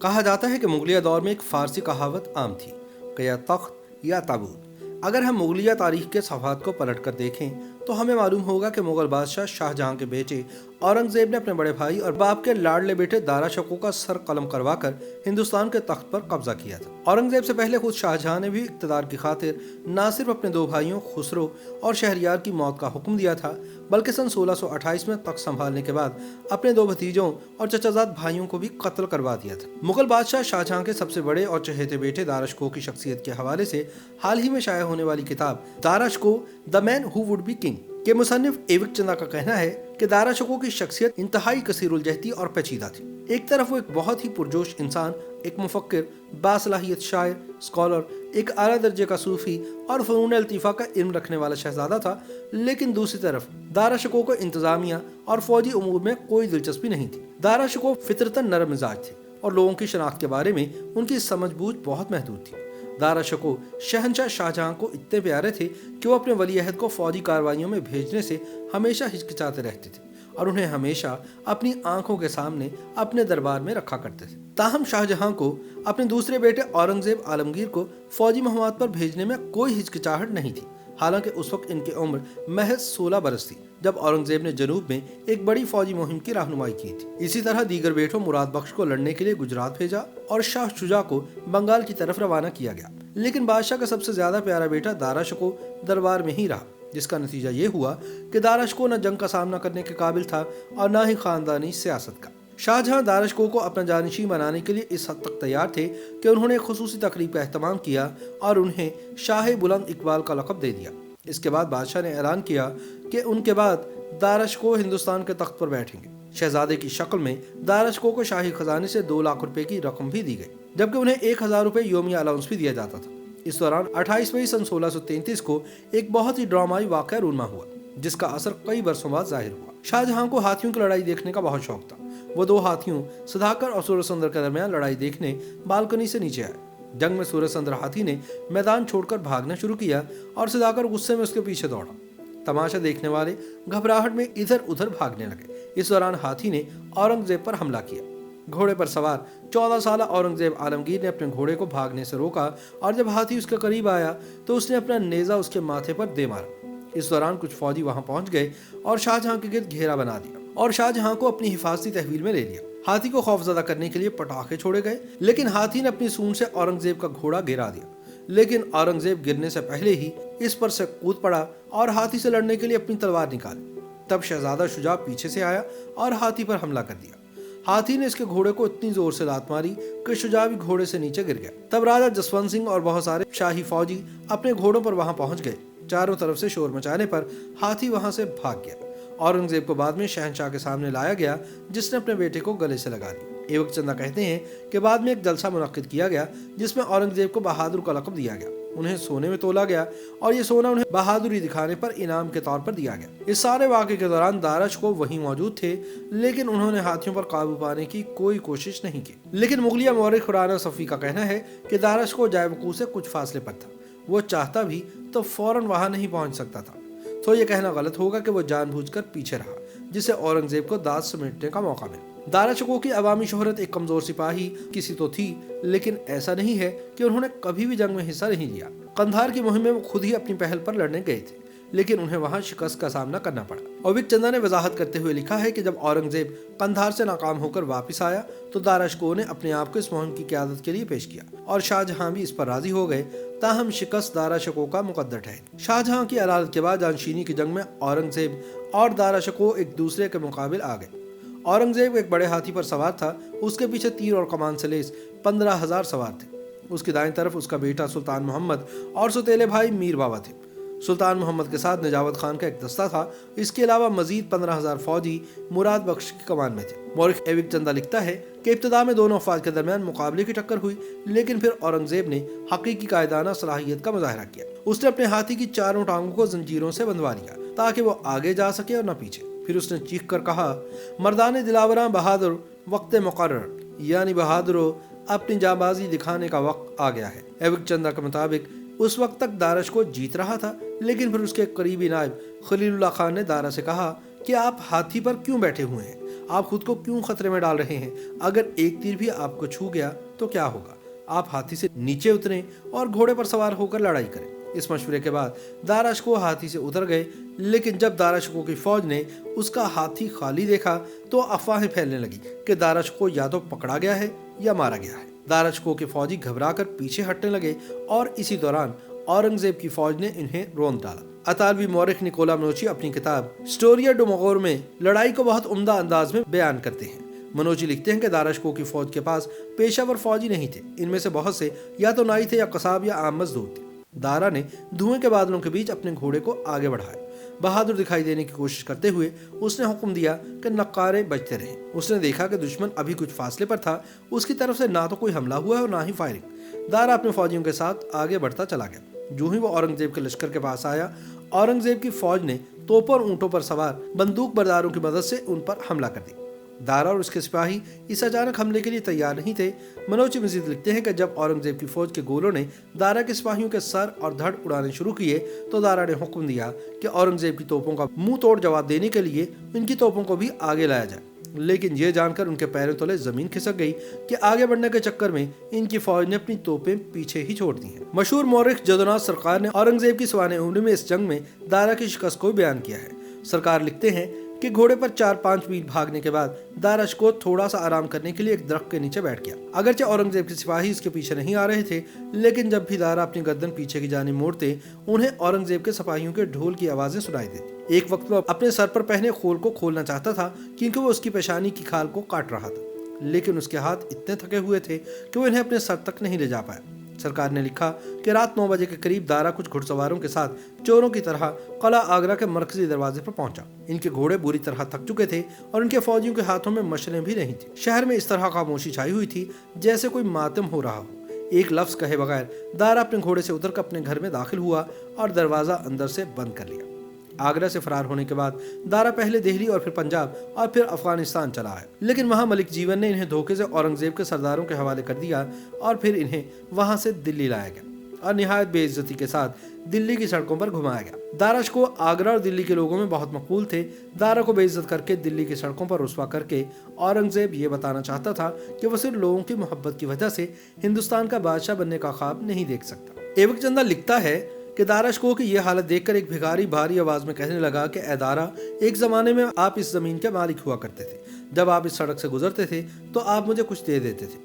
کہا جاتا ہے کہ مغلیہ دور میں ایک فارسی کہاوت عام تھی کہ یا تخت یا تابوت۔ اگر ہم مغلیہ تاریخ کے صفحات کو پلٹ کر دیکھیں تو ہمیں معلوم ہوگا کہ مغل بادشاہ شاہ جہاں کے بیٹے اورنگزیب نے اپنے بڑے بھائی اور باپ کے لاڈلے بیٹے دارا شکوہ کا سر قلم کروا کر ہندوستان کے تخت پر قبضہ کیا تھا۔ اورنگزیب سے پہلے خود شاہ جہاں نے بھی اقتدار کی خاطر نہ صرف اپنے دو بھائیوں خسرو اور شہریار کی موت کا حکم دیا تھا، بلکہ سن 1628 میں تخت سنبھالنے کے بعد اپنے دو بھتیجوں اور چچا زاد بھائیوں کو بھی قتل کروا دیا تھا۔ مغل بادشاہ شاہ جہاں کے سب سے بڑے اور چہیتے بیٹے دارا شکوہ کی شخصیت کے حوالے سے حال ہی میں شائع ہونے والی کتاب دارا شکوہ دی مین ہو وڈ بی کنگ کے مصنف ایوک چندا کا کہنا ہے کہ دارا شکوہ کی شخصیت انتہائی کثیر الجہتی اور پیچیدہ تھی۔ ایک طرف وہ ایک بہت ہی پرجوش انسان، ایک مفکر، باصلاحیت شاعر، اسکالر، ایک اعلیٰ درجے کا صوفی اور فنون لطیفہ کا علم رکھنے والا شہزادہ تھا، لیکن دوسری طرف دارا شکوہ کو انتظامیہ اور فوجی امور میں کوئی دلچسپی نہیں تھی۔ دارا شکوہ فطرتاً نرم مزاج تھے اور لوگوں کی شناخت کے بارے میں ان کی سمجھ بوجھ بہت محدود تھی۔ دارا شکوہ شہنشاہ شاہ جہاں کو اتنے پیارے تھے کہ وہ اپنے ولی عہد کو فوجی کارروائیوں میں بھیجنے سے ہمیشہ ہچکچاتے رہتے تھے اور انہیں ہمیشہ اپنی آنکھوں کے سامنے اپنے دربار میں رکھا کرتے تھے۔ تاہم شاہ جہاں کو اپنے دوسرے بیٹے اورنگزیب عالمگیر کو فوجی مہمات پر بھیجنے میں کوئی ہچکچاہٹ نہیں تھی، حالانکہ اس وقت ان کی عمر محض 16 برس تھی جب اورنگزیب نے جنوب میں ایک بڑی فوجی مہم کی رہنمائی کی تھی۔ اسی طرح دیگر بیٹوں مراد بخش کو لڑنے کے لیے گجرات بھیجا اور شاہ شجاع کو بنگال کی طرف روانہ کیا گیا، لیکن بادشاہ کا سب سے زیادہ پیارا بیٹا دارا شکوہ دربار میں ہی رہا، جس کا نتیجہ یہ ہوا کہ دارا شکوہ نہ جنگ کا سامنا کرنے کے قابل تھا اور نہ ہی خاندانی سیاست کا۔ شاہ جہاں دارا شکوہ کو اپنا جانشین بنانے کے لیے اس حد تک تیار تھے کہ انہوں نے ایک خصوصی تقریب کا اہتمام کیا اور انہیں شاہ بلند اقبال کا لقب دے دیا۔ اس کے بعد بادشاہ نے اعلان کیا کہ ان کے بعد دارا شکوہ ہندوستان کے تخت پر بیٹھیں گے۔ شہزادے کی شکل میں دارا شکوہ کو شاہی خزانے سے 2 لاکھ روپے کی رقم بھی دی گئی، جبکہ انہیں 1000 روپے یومیہ الاؤنس بھی دیا جاتا تھا۔ اس دوران 28 مئی سن 1633 کو ایک بہت ہی ڈرامائی واقعہ رونما ہوا، جس کا اثر کئی برسوں بعد ظاہر ہوا۔ شاہ جہاں کو ہاتھیوں کی لڑائی دیکھنے کا بہت شوق تھا۔ وہ 2 ہاتھیوں سدھاکر اور سورج چندر کے درمیان لڑائی دیکھنے بالکنی سے نیچے آئے۔ جنگ میں سورج چندر ہاتھی نے میدان چھوڑ کر بھاگنا شروع کیا اور سدھاکر غصے میں اس کے پیچھے دوڑا۔ تماشا دیکھنے والے گھبراہٹ میں ادھر ادھر بھاگنے لگے۔ اس دوران ہاتھی نے اورنگزیب پر حملہ کیا۔ گھوڑے پر سوار 14 سالہ اورنگزیب عالمگیر نے اپنے گھوڑے کو بھاگنے سے روکا اور جب ہاتھی اس کے قریب آیا تو اس نے اپنا نیزہ اس کے ماتھے پر دے مارا۔ اس دوران کچھ فوجی وہاں پہنچ گئے اور شاہ جہاں کے گرد گھیرا بنا دیا اور شاہ جہاں کو اپنی حفاظتی تحویل میں لے لیا۔ ہاتھی کو خوف زدہ کرنے کے لیے پٹاخے چھوڑے گئے، لیکن ہاتھی نے اپنی سونڈ سے اورنگزیب کا گھوڑا گرا دیا، لیکن اورنگزیب گرنے سے پہلے ہی اس پر سے کود پڑا اور ہاتھی سے لڑنے کے لیے اپنی تلوار نکالی۔ تب شہزادہ شجاع پیچھے سے آیا اور ہاتھی پر حملہ کر دیا۔ ہاتھی نے اس کے گھوڑے کو اتنی زور سے لات ماری کہ شجاع بھی گھوڑے سے نیچے گر گیا۔ تب راجہ جسونت سنگھ اور بہت سارے شاہی فوجی اپنے گھوڑوں پر وہاں پہنچ گئے۔ چاروں طرف سے شور مچانے پر ہاتھی وہاں سے بھاگ گیا۔ اورنگزیب کو بعد میں شہنشاہ کے سامنے لایا گیا، جس نے اپنے بیٹے کو گلے سے لگا لیا۔ ایوک چندا کہتے ہیں کہ بعد میں ایک جلسہ منعقد کیا گیا جس میں اورنگزیب کو بہادر کا لقب دیا گیا۔ انہیں سونے میں تولا گیا اور یہ سونا انہیں بہادری دکھانے پر انعام کے طور پر دیا گیا۔ اس سارے واقعے کے دوران دارا شکوہ وہیں موجود تھے، لیکن انہوں نے ہاتھیوں پر قابو پانے کی کوئی کوشش نہیں کی۔ لیکن مغلیہ مورخ رانا صفی کا کہنا ہے کہ دارا شکوہ جائے وقوع سے کچھ فاصلے پر تھا۔ وہ چاہتا بھی تو فوراً وہاں نہیں پہنچ سکتا تھا، تو یہ کہنا غلط ہوگا کہ وہ جان بوجھ کر پیچھے رہا، جسے اورنگزیب کو داد سمیٹنے کا موقع ملا۔ دارا شکوہ کی عوامی شہرت ایک کمزور سپاہی کسی تو تھی، لیکن ایسا نہیں ہے کہ انہوں نے کبھی بھی جنگ میں حصہ نہیں لیا۔ قندھار کی مہم میں وہ خود ہی اپنی پہل پر لڑنے گئے تھے، لیکن انہیں وہاں شکست کا سامنا کرنا پڑا۔ ایوک چندا نے وضاحت کرتے ہوئے لکھا ہے کہ جب اورنگزیب قندھار سے ناکام ہو کر واپس آیا تو دارا شکوہ نے اپنے آپ کو اس مہم کی قیادت کے لیے پیش کیا اور شاہ جہاں بھی اس پر راضی ہو گئے، تاہم شکست دارا شکوہ کا مقدر ٹھہری۔ شاہ جہاں کی عدالت کے بعد جانشینی کی جنگ میں اورنگزیب اور دارا شکوہ ایک دوسرے کے مقابل آ گئے۔ اورنگزیب ایک بڑے ہاتھی پر سوار تھا، اس کے پیچھے تیر اور کمان سے لیس 15,000 سوار تھے۔ اس کی دائیں طرف اس کا بیٹا سلطان محمد اور سوتیلے بھائی میر بابا تھے۔ سلطان محمد کے ساتھ نجاوت خان کا ایک دستہ تھا۔ اس کے علاوہ مزید 15,000 فوجی مراد بخش کی کمان میں تھے۔ مورخ ایوک چندا لکھتا ہے کہ ابتدا میں دونوں افواج کے درمیان مقابلے کی ٹکر ہوئی، لیکن پھر اورنگزیب نے حقیقی قائدانہ صلاحیت کا مظاہرہ کیا۔ اس نے اپنے ہاتھی کی چاروں ٹانگوں کو زنجیروں سے بندھوا لیا تاکہ وہ آگے جا سکے اور نہ پیچھے۔ پھر اس نے چیخ کر کہا، مردان دلاوراں بہادر، وقت مقرر، یعنی بہادرو اپنی جانبازی دکھانے کا وقت آ گیا ہے۔ ایوک چندا کے مطابق اس وقت تک دارا شکوہ جیت رہا تھا، لیکن پھر اس کے قریبی نائب خلیل اللہ خان نے دارا سے کہا کہ آپ ہاتھی پر کیوں بیٹھے ہوئے ہیں؟ آپ خود کو کیوں خطرے میں ڈال رہے ہیں؟ اگر ایک تیر بھی آپ کو چھو گیا تو کیا ہوگا؟ آپ ہاتھی سے نیچے اتریں اور گھوڑے پر سوار ہو کر لڑائی کریں۔ اس مشورے کے بعد دارا شکوہ ہاتھی سے اتر گئے، لیکن جب دارا شکوہ کی فوج نے اس کا ہاتھی خالی دیکھا تو افواہیں پھیلنے لگی کہ دارا شکوہ یا تو پکڑا گیا ہے یا مارا گیا ہے۔ دارا شکوہ کے فوجی گھبرا کر پیچھے ہٹنے لگے اور اسی دوران اورنگزیب کی فوج نے انہیں روند ڈالا۔ اطالوی مورخ نکولا منوچی اپنی کتاب سٹوریا ڈو مغور میں لڑائی کو بہت عمدہ انداز میں بیان کرتے ہیں۔ منوچی لکھتے ہیں کہ دارا شکوہ کی فوج کے پاس پیشہ ور فوجی نہیں تھے، ان میں سے بہت سے یا تو نائی تھے یا قصاب یا عام مزدور تھے۔ دارا نے دھوئیں کے بادلوں کے بیچ اپنے گھوڑے کو آگے بڑھایا۔ بہادر دکھائی دینے کی کوشش کرتے ہوئے اس نے حکم دیا کہ نقارے بجتے رہیں۔ اس نے دیکھا کہ دشمن ابھی کچھ فاصلے پر تھا، اس کی طرف سے نہ تو کوئی حملہ ہوا ہے اور نہ ہی فائرنگ۔ دارا اپنے فوجیوں کے ساتھ آگے بڑھتا چلا گیا۔ جو ہی وہ اورنگزیب کے لشکر کے پاس آیا، اورنگزیب کی فوج نے توپوں اور اونٹوں پر سوار بندوق برداروں کی مدد سے ان پر حملہ کر دیا۔ دارا اور اس کے سپاہی اس اچانک حملے کے لیے تیار نہیں تھے۔ منوچی مزید لکھتے ہیں کہ جب اورنگزیب کی فوج کے گولوں نے دارا کے سپاہیوں کے سر اور دھڑ اڑانے شروع کیے تو دارا نے حکم دیا کہ اورنگزیب کی توپوں کا منہ توڑ جواب دینے کے لیے ان کی توپوں کو بھی آگے لایا جائے، لیکن یہ جان کر ان کے پیروں تلے زمین کھسک گئی کہ آگے بڑھنے کے چکر میں ان کی فوج نے اپنی توپیں پیچھے ہی چھوڑ دی ہیں۔ مشہور مورخ جدوناتھ سرکار نے اورنگزیب کی سوانح عمری میں اس جنگ میں دارا کی شکست کو بیان کیا ہے۔ سرکار لکھتے ہیں کہ گھوڑے پر 4-5 میل بھاگنے کے بعد دارا شکوہ تھوڑا سا آرام کرنے کے لیے ایک درخت کے نیچے بیٹھ گیا۔ اگرچہ اورنگزیب کے سپاہی اس کے پیچھے نہیں آ رہے تھے، لیکن جب بھی دارا اپنی گردن پیچھے کی جانب موڑتے انہیں اورنگزیب کے سپاہیوں کے ڈھول کی آوازیں سنائی دیتی۔ ایک وقت وہ اپنے سر پر پہنے خول کو کھولنا چاہتا تھا کیونکہ وہ اس کی پیشانی کی کھال کو کاٹ رہا تھا، لیکن اس کے ہاتھ اتنے تھکے ہوئے تھے کہ وہ انہیں اپنے سر تک نہیں لے جا پایا۔ سرکار نے لکھا کہ رات 9 بجے کے قریب دارا کچھ گھڑ سواروں کے ساتھ چوروں کی طرح قلعہ آگرہ کے مرکزی دروازے پر پہنچا۔ ان کے گھوڑے بری طرح تھک چکے تھے اور ان کے فوجیوں کے ہاتھوں میں مشلیں بھی نہیں تھیں۔ شہر میں اس طرح خاموشی چھائی ہوئی تھی جیسے کوئی ماتم ہو رہا ہو۔ ایک لفظ کہے بغیر دارا اپنے گھوڑے سے اتر کر اپنے گھر میں داخل ہوا اور دروازہ اندر سے بند کر لیا۔ آگرہ سے فرار ہونے کے بعد دارا پہلے دہلی اور پھر پنجاب اور پھر افغانستان چلا آیا، لیکن وہاں ملک جیون نے انہیں دھوکے سے اورنگزیب کے سرداروں کے حوالے کر دیا اور پھر انہیں وہاں سے دلی لایا گیا اور نہایت بے عزتی کے ساتھ دلی کی سڑکوں پر گھمایا گیا۔ دارا شکوہ آگرہ اور دلی کے لوگوں میں بہت مقبول تھے۔ دارا کو بے عزت کر کے دلی کی سڑکوں پر رسوا کر کے اورنگزیب یہ بتانا چاہتا تھا کہ وہ صرف لوگوں کی محبت کی وجہ سے ہندوستان کا بادشاہ بننے کا خواب نہیں دیکھ سکتا۔ ایوک چندہ لکھتا ہے کہ دارا شکوہ کی یہ حالت دیکھ کر ایک بھکاری بھاری آواز میں کہنے لگا کہ اے دارا، ایک زمانے میں آپ اس زمین کے مالک ہوا کرتے تھے۔ جب آپ اس سڑک سے گزرتے تھے تو آپ مجھے کچھ دے دیتے تھے،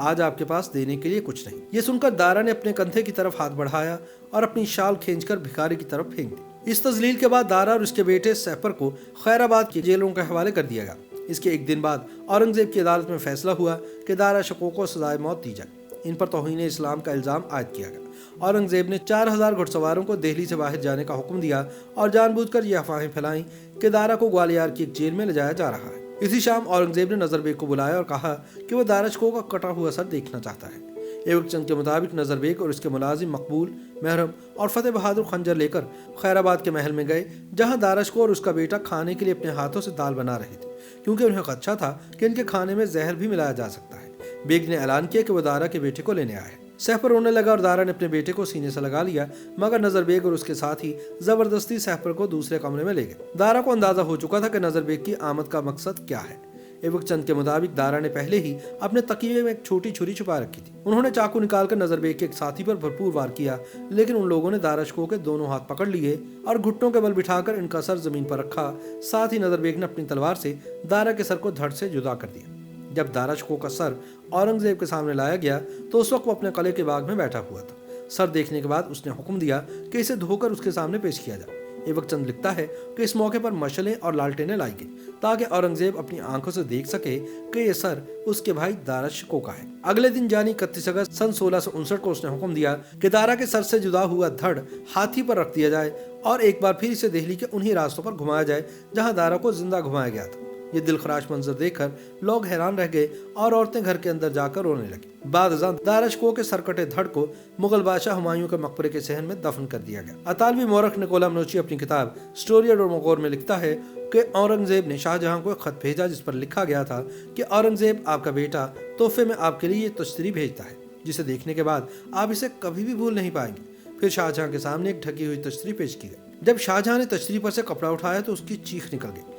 آج آپ کے پاس دینے کے لیے کچھ نہیں۔ یہ سن کر دارا نے اپنے کندھے کی طرف ہاتھ بڑھایا اور اپنی شال کھینچ کر بھکاری کی طرف پھینک دی۔ اس تذلیل کے بعد دارا اور اس کے بیٹے سہپر کو خیر آباد کی جیلوں کے حوالے کر دیا گیا۔ اس کے ایک دن بعد اورنگزیب کی عدالت میں فیصلہ ہوا کہ دارا شکوہ کو سزائے موت دی جائے۔ ان پر توہین اسلام کا الزام عائد کیا گیا۔ اورنگزیب نے 4000 گھڑ سواروں کو دہلی سے باہر جانے کا حکم دیا اور جان بوجھ کر یہ افواہیں پھیلائیں کہ دارا کو گوالیار کی ایک جیل میں لے جایا جا رہا ہے۔ اسی شام اورنگزیب نے نظر بیگ کو بلایا اور کہا کہ وہ دارا شکوہ کا کٹا ہوا سر دیکھنا چاہتا ہے۔ ایوک چند کے مطابق نظر بیگ اور اس کے ملازم مقبول، محرم اور فتح بہادر خنجر لے کر خیر آباد کے محل میں گئے، جہاں دارا شکوہ اور اس کا بیٹا کھانے کے لیے اپنے ہاتھوں سے دال بنا رہے تھے، کیونکہ انہیں خدشہ تھا کہ ان کے کھانے میں زہر بھی ملایا جا سکتا ہے۔ بیگ نے اعلان کیا کہ وہ دارا کے بیٹے کو لینے آئے۔ سہپر رونے لگا اور دارا نے اپنے بیٹے کو سینے سے لگا لیا، مگر نظر بیگ اور اس کے ساتھی زبردستی سہپر کو دوسرے کمرے میں لے گئے۔ دارا کو اندازہ ہو چکا تھا کہ نظر بیگ کی آمد کا مقصد کیا ہے۔ ایوک چند کے مطابق دارا نے پہلے ہی اپنے تکیے میں ایک چھوٹی چھری چھپا رکھی تھی۔ انہوں نے چاقو نکال کر نظر بیگ کے ایک ساتھی پر بھرپور وار کیا، لیکن ان لوگوں نے دارا شکوہ کے دونوں ہاتھ پکڑ لیے اور گھٹنوں کے بل بٹھا کر ان کا سر زمین پر رکھا۔ ساتھ ہی نظر بیگ نے اپنی تلوار سے دارا کے سر کو دھڑ سے جدا کر دیا۔ جب دارا شکوہ کا سر اورنگزیب کے سامنے لایا گیا تو اس وقت وہ اپنے قلعے کے باغ میں بیٹھا ہوا تھا۔ سر دیکھنے کے بعد اس نے حکم دیا کہ اسے دھو کر اس کے سامنے پیش کیا جائے۔ ایوک چند لکھتا ہے کہ اس موقع پر مشعلیں اور لالٹینیں لائی گئی تاکہ اورنگزیب اپنی آنکھوں سے دیکھ سکے کہ یہ سر اس کے بھائی دارا شکوہ کا ہے۔ اگلے دن یعنی 31 اگست سن 1659 کو اس نے حکم دیا کہ دارا کے سر سے جدا ہوا دھڑ ہاتھی پر رکھ دیا جائے اور ایک بار پھر اسے دہلی کے انہی راستوں پر گھمایا جائے جہاں دارا کو زندہ گھمایا گیا تھا۔ یہ دلخراش منظر دیکھ کر لوگ حیران رہ گئے اور عورتیں گھر کے اندر جا کر رونے لگی۔ بعد ازاں دارا شکوہ کے سر کٹے دھڑ کو مغل بادشاہ ہمایوں کے مقبرے کے صحن میں دفن کر دیا گیا۔ اطالوی مورخ نکولا منوچی اپنی کتاب سٹوریا ڈو مغور میں لکھتا ہے کہ اورنگزیب نے شاہ جہاں کو ایک خط بھیجا جس پر لکھا گیا تھا کہ اورنگزیب آپ کا بیٹا تحفے میں آپ کے لیے یہ تشتری بھیجتا ہے، جسے دیکھنے کے بعد آپ اسے کبھی بھی بھول نہیں پائیں گے۔ پھر شاہ جہاں کے سامنے ایک ڈھکی ہوئی تشتری پیش کی گئی۔ جب شاہ جہاں نے تشتری پر سے کپڑا اٹھایا تو اس کی چیخ نکل گئی،